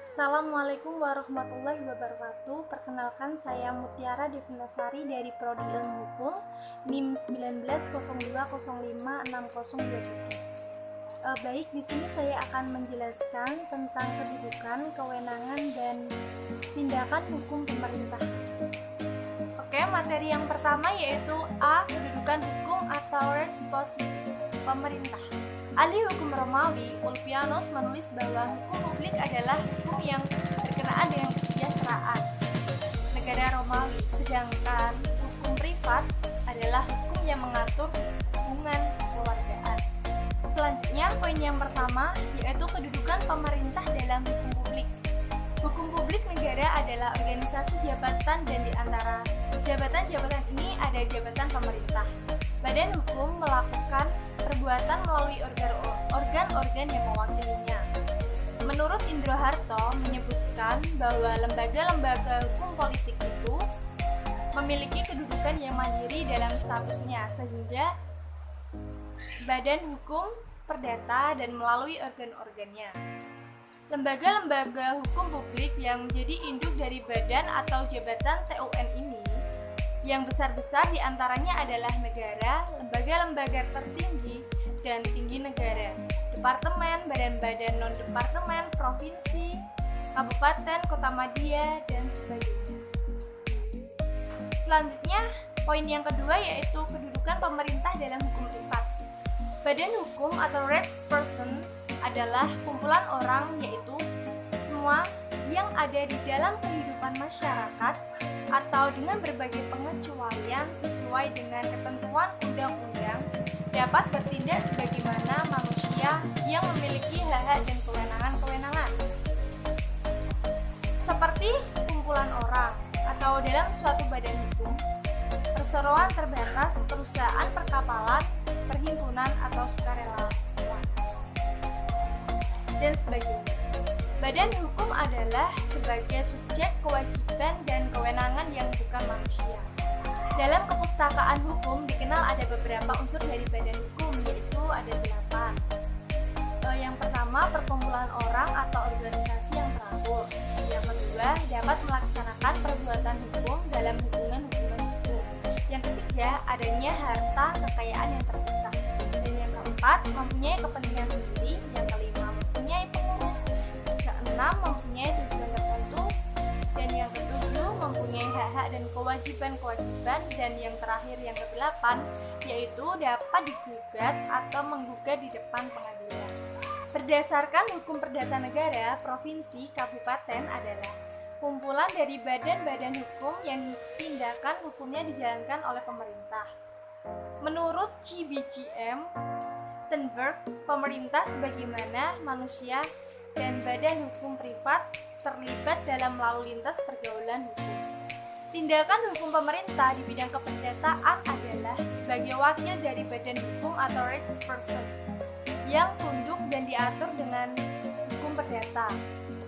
Assalamualaikum warahmatullahi wabarakatuh. Perkenalkan, saya Mutiara Devinasari dari Prodi Ilmu Hukum NIM 1902056023. Baik, di sini saya akan menjelaskan tentang kedudukan, kewenangan, dan tindakan hukum pemerintah. Oke, materi yang pertama yaitu A. Kedudukan hukum atau responsibility pemerintah. Ahli hukum Romawi, Ulpianus, menulis bahwa hukum publik adalah hukum yang berkenaan dengan kesejahteraan negara Romawi, sedangkan hukum privat adalah hukum yang mengatur hubungan kewargaan. Selanjutnya, poin yang pertama yaitu kedudukan pemerintah dalam hukum publik. Hukum publik negara adalah organisasi jabatan, dan di antara jabatan-jabatan ini ada jabatan pemerintah. Badan hukum melakukan perbuatan melalui organ-organ yang mewakilinya. Menurut Indro Harto menyebutkan bahwa lembaga-lembaga hukum politik itu memiliki kedudukan yang mandiri dalam statusnya, sehingga badan hukum perdata dan melalui organ-organnya. Lembaga-lembaga hukum publik yang menjadi induk dari badan atau jabatan TUN ini yang besar-besar diantaranya adalah negara, lembaga-lembaga tertinggi dan tinggi negara, departemen, badan-badan non-departemen, provinsi, kabupaten, kota madya, dan sebagainya. Selanjutnya, poin yang kedua yaitu kedudukan pemerintah dalam hukum privat. Badan hukum atau rights person adalah kumpulan orang, yaitu semua yang ada di dalam kehidupan masyarakat atau dengan berbagai pengecualian sesuai dengan ketentuan undang-undang dapat bertindak sebagaimana manusia yang memiliki hak-hak dan kewenangan-kewenangan. Seperti kumpulan orang atau dalam suatu badan hukum, perseroan terbatas, perusahaan perkapalan, perhimpunan atau sukarelawan, dan sebagainya. Badan hukum adalah sebagai subjek kewajiban dan kewenangan yang bukan manusia. Dalam kepustakaan hukum dikenal ada beberapa unsur dari badan hukum, yaitu ada 8. Yang pertama, perkumpulan orang atau organisasi yang teratur. Yang kedua, dapat melaksanakan perbuatan hukum dalam hubungan-hubungan hukum. Yang ketiga, adanya harta kekayaan yang terpisah. Dan yang keempat, mempunyai kepentingan sendiri. Yang kelima, mempunyai pengurus. Yang keenam, mempunyai tujuan tertentu. Dan yang ketujuh, mempunyai hak-hak dan kewajiban-kewajiban. Dan yang terakhir, yang kedelapan, yaitu dapat digugat atau menggugat di depan pengadilan. Berdasarkan hukum perdata negara, provinsi, kabupaten adalah kumpulan dari badan-badan hukum yang tindakan hukumnya dijalankan oleh pemerintah. Menurut CBCM Tenberg, pemerintah sebagaimana manusia dan badan hukum privat terlibat dalam lalu lintas pergaulan hukum. Tindakan hukum pemerintah di bidang keperdataan adalah sebagai wakil dari badan hukum atau rights person yang tunduk dan diatur dengan hukum perdata.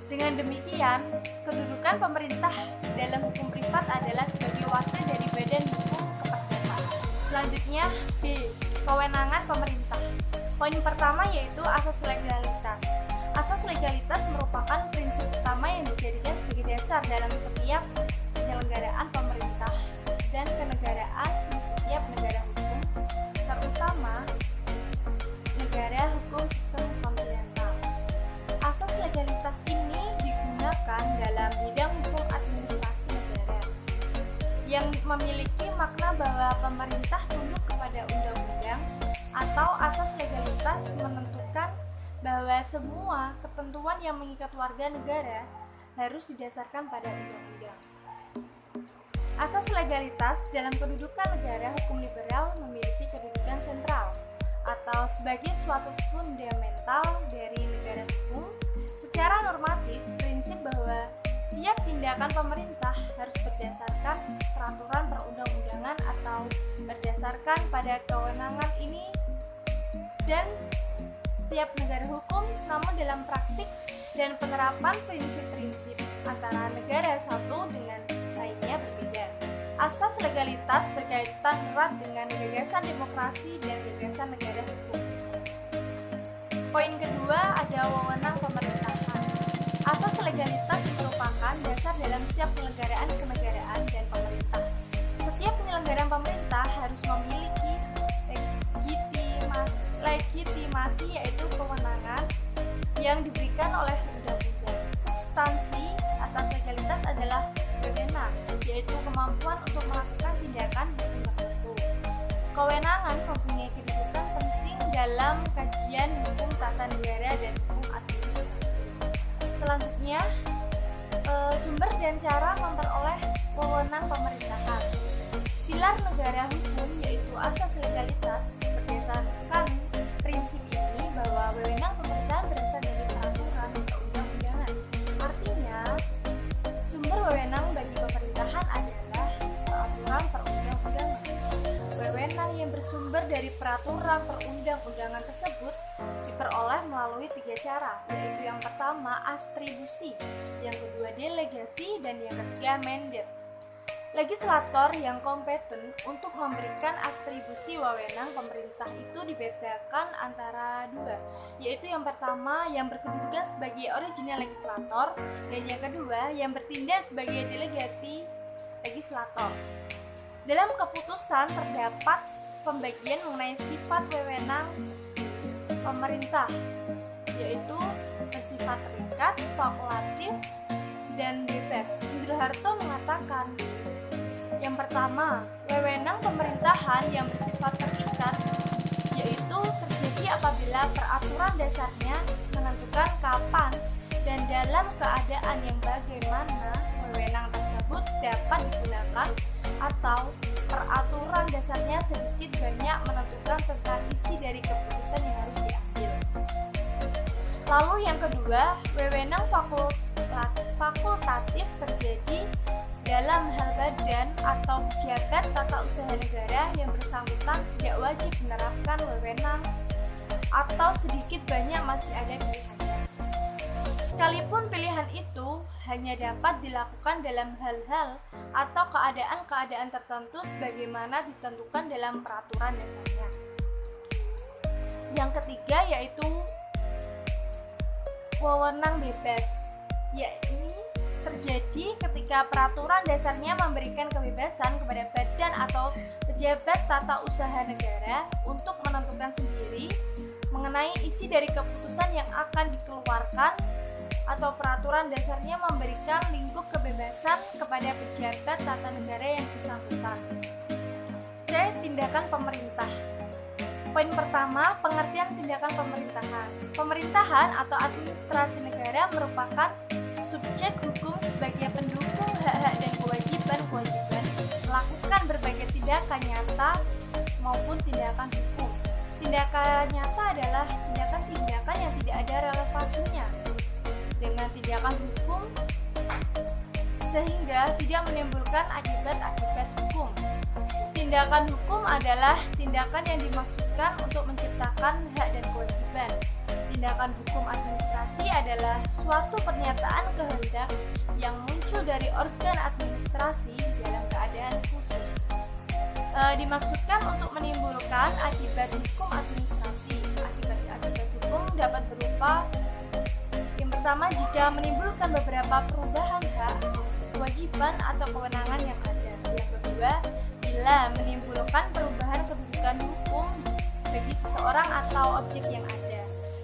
Dengan demikian, kedudukan pemerintah dalam hukum privat adalah sebagai wakil dari badan hukum keperdataan. Selanjutnya, B. Kewenangan pemerintah. Poin pertama yaitu asas legalitas. Asas legalitas merupakan prinsip utama yang dijadikan sebagai dasar dalam setiap penyelenggaraan pemerintah dan kenegaraan di setiap negara hukum, terutama negara hukum sistem kontinental. Asas legalitas ini digunakan dalam bidang hukum administrasi negara yang memiliki makna bahwa pemerintah tunduk kepada undang-undang, atau asas legalitas menentukan bahwa semua ketentuan yang mengikat warga negara harus didasarkan pada undang-undang. Asas legalitas dalam kedudukan negara hukum liberal memiliki kedudukan sentral atau sebagai suatu fundamental dari negara hukum. Secara normatif, prinsip bahwa setiap tindakan pemerintah harus berdasarkan peraturan perundang-undangan atau berdasarkan pada kewenangan ini dan setiap negara hukum, namun dalam praktik dan penerapan prinsip-prinsip antara negara satu dengan lainnya berbeda. Asas legalitas berkaitan erat dengan gagasan demokrasi dan gagasan negara hukum. Poin kedua ada wewenang pemerintahan. Asas legalitas legalitas merupakan dasar dalam setiap penyelenggaraan kenegaraan dan pemerintah. Setiap penyelenggaraan pemerintah harus memiliki legitimasi yaitu kewenangan yang diberikan oleh undang-undang. Substansi atas legalitas adalah wewenang, yaitu kemampuan untuk melakukan tindakan hukum tertentu. Kewenangan mempunyai kedudukan penting dalam kajian hukum tata negara dan hukum administrasi. Selanjutnya, sumber dan cara memperoleh wewenang pemerintahan. Pilar negara hukum yaitu asas legalitas. Berdasarkan prinsip ini bahwa wewenang pemerintahan berasal dari peraturan perundang-undangan. Artinya, sumber wewenang bagi pemerintahan adalah peraturan perundang-undangan. Wewenang yang bersumber dari peraturan perundang-undangan tersebut diperoleh melalui 3 cara, yaitu yang pertama atribusi, yang kedua delegasi, dan yang ketiga mandate. Legislator yang kompeten untuk memberikan atribusi wewenang pemerintah itu dibedakan antara 2, yaitu yang pertama yang berkedudukan sebagai original legislator dan yang kedua yang bertindak sebagai delegati legislator. Dalam keputusan terdapat pembagian mengenai sifat wewenang pemerintah, yaitu bersifat terikat, fakultatif, dan bebas. Indra Harto mengatakan, yang pertama, wewenang pemerintahan yang bersifat terikat, yaitu terjadi apabila peraturan dasarnya menentukan kapan dan dalam keadaan yang bagaimana wewenang tersebut dapat digunakan, atau peraturan dasarnya sedikit banyak menentukan tentang isi dari keputusan yang harus diambil. Lalu yang kedua, wewenang fakultatif terjadi dalam hal badan atau pejabat tata usaha negara yang bersangkutan tidak wajib menerapkan wewenang atau sedikit banyak masih ada pilihannya. Sekalipun pilihan itu hanya dapat dilakukan dalam hal-hal atau keadaan-keadaan tertentu sebagaimana ditentukan dalam peraturan dasarnya. Yang ketiga yaitu wewenang bebas, yakni terjadi ketika peraturan dasarnya memberikan kebebasan kepada badan atau pejabat tata usaha negara untuk menentukan sendiri mengenai isi dari keputusan yang akan dikeluarkan, atau peraturan dasarnya memberikan lingkup kebebasan kepada pejabat tata negara yang bersangkutan. C. Tindakan pemerintah. Poin pertama, pengertian tindakan pemerintahan. Pemerintahan atau administrasi negara merupakan subjek hukum sebagai pendukung hak-hak dan kewajiban-kewajiban melakukan berbagai tindakan nyata maupun tindakan hukum. Tindakan nyata adalah tindakan-tindakan yang tidak ada relevansinya dengan tindakan hukum sehingga tidak menimbulkan akibat-akibat hukum. Tindakan hukum adalah tindakan yang dimaksudkan untuk menciptakan hak dan kewajiban. Tindakan hukum administrasi adalah suatu pernyataan kehendak yang muncul dari organ administrasi dalam keadaan khusus. Dimaksudkan untuk menimbulkan akibat hukum administrasi. Akibat hukum dapat berupa yang pertama, jika menimbulkan beberapa perubahan hak, kewajiban atau kewenangan yang ada. Yang kedua, bila menimbulkan perubahan kedudukan hukum bagi seseorang atau objek yang ada.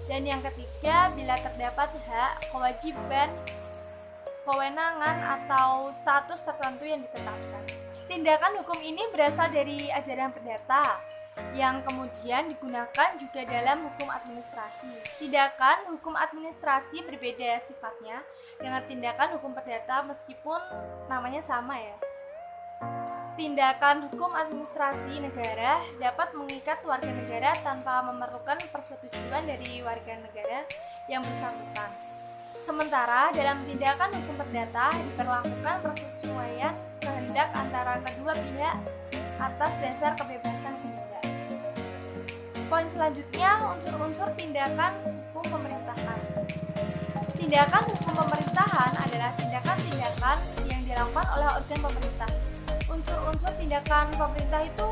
Dan yang ketiga, bila terdapat hak, kewajiban, kewenangan atau status tertentu yang ditetapkan. Tindakan hukum ini berasal dari ajaran perdata yang kemudian digunakan juga dalam hukum administrasi. Tindakan hukum administrasi berbeda sifatnya dengan tindakan hukum perdata meskipun namanya sama ya. Tindakan hukum administrasi negara dapat mengikat warga negara tanpa memerlukan persetujuan dari warga negara yang bersangkutan. Sementara dalam tindakan hukum perdata diperlakukan persesuaian kehendak antara kedua pihak atas dasar kebebasan kehendak. Poin selanjutnya, unsur-unsur tindakan hukum pemerintahan. Tindakan hukum pemerintahan adalah tindakan-tindakan yang dilakukan oleh organ pemerintah. Unsur-unsur tindakan pemerintah itu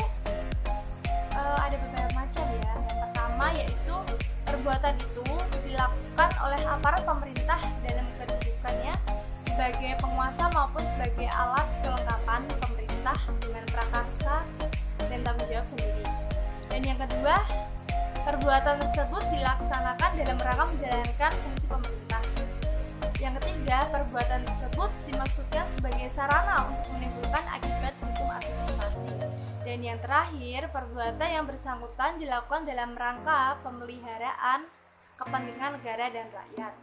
ada beberapa macam ya. Yang pertama yaitu perbuatan itu dilakukan oleh aparat pemerintah dalam kedudukannya penguasa maupun sebagai alat kelengkapan pemerintah dengan prakarsa dan tanggung jawab sendiri. Dan yang kedua, perbuatan tersebut dilaksanakan dalam rangka menjalankan fungsi pemerintah. Yang ketiga, perbuatan tersebut dimaksudkan sebagai sarana untuk menimbulkan akibat hukum administrasi. Dan yang terakhir, perbuatan yang bersangkutan dilakukan dalam rangka pemeliharaan kepentingan negara dan rakyat.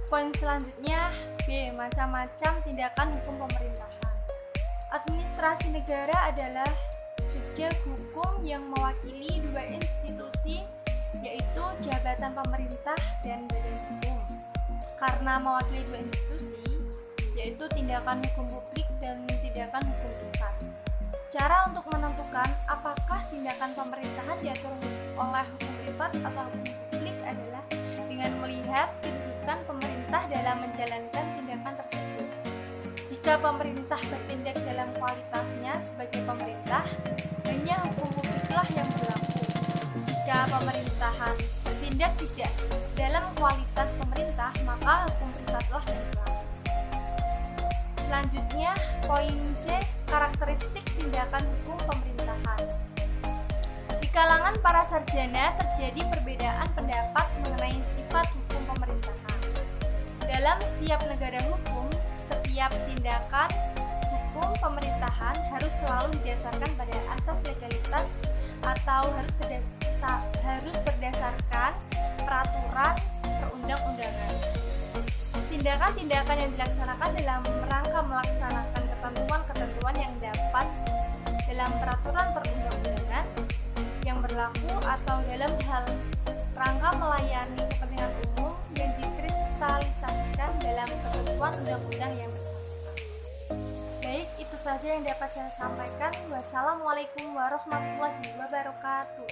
Poin selanjutnya, B. Macam-macam tindakan hukum pemerintahan. Administrasi negara adalah subjek hukum yang mewakili dua institusi, yaitu jabatan pemerintah dan badan hukum. Karena mewakili dua institusi, yaitu tindakan hukum publik dan tindakan hukum privat. Cara untuk menentukan apakah tindakan pemerintahan diatur oleh hukum privat atau hukum publik adalah dengan melihat kedudukan pemerintah dalam menjalankan tindakan tersebut. Jika pemerintah bertindak dalam kualitasnya sebagai pemerintah, hanya hukum publiklah yang berlaku. Jika pemerintahan bertindak tidak dalam kualitas pemerintah, maka hukum privatlah yang berlaku. Selanjutnya, poin C, karakteristik tindakan hukum pemerintahan. Di kalangan para sarjana terjadi perbedaan pendapat mengenai sifat hukum pemerintahan. Dalam setiap negara hukum, setiap tindakan hukum pemerintahan harus selalu didasarkan pada asas legalitas atau harus berdasarkan peraturan perundang-undangan. Tindakan-tindakan yang dilaksanakan dalam rangka melaksanakan ketentuan-ketentuan yang dapat dalam peraturan perundang-undangan yang berlaku atau dalam hal rangka melayani kepentingan umum yang dikristalisasikan dalam ketentuan undang-undang yang bersangkutan. Baik, itu saja yang dapat saya sampaikan. Wassalamualaikum warahmatullahi wabarakatuh.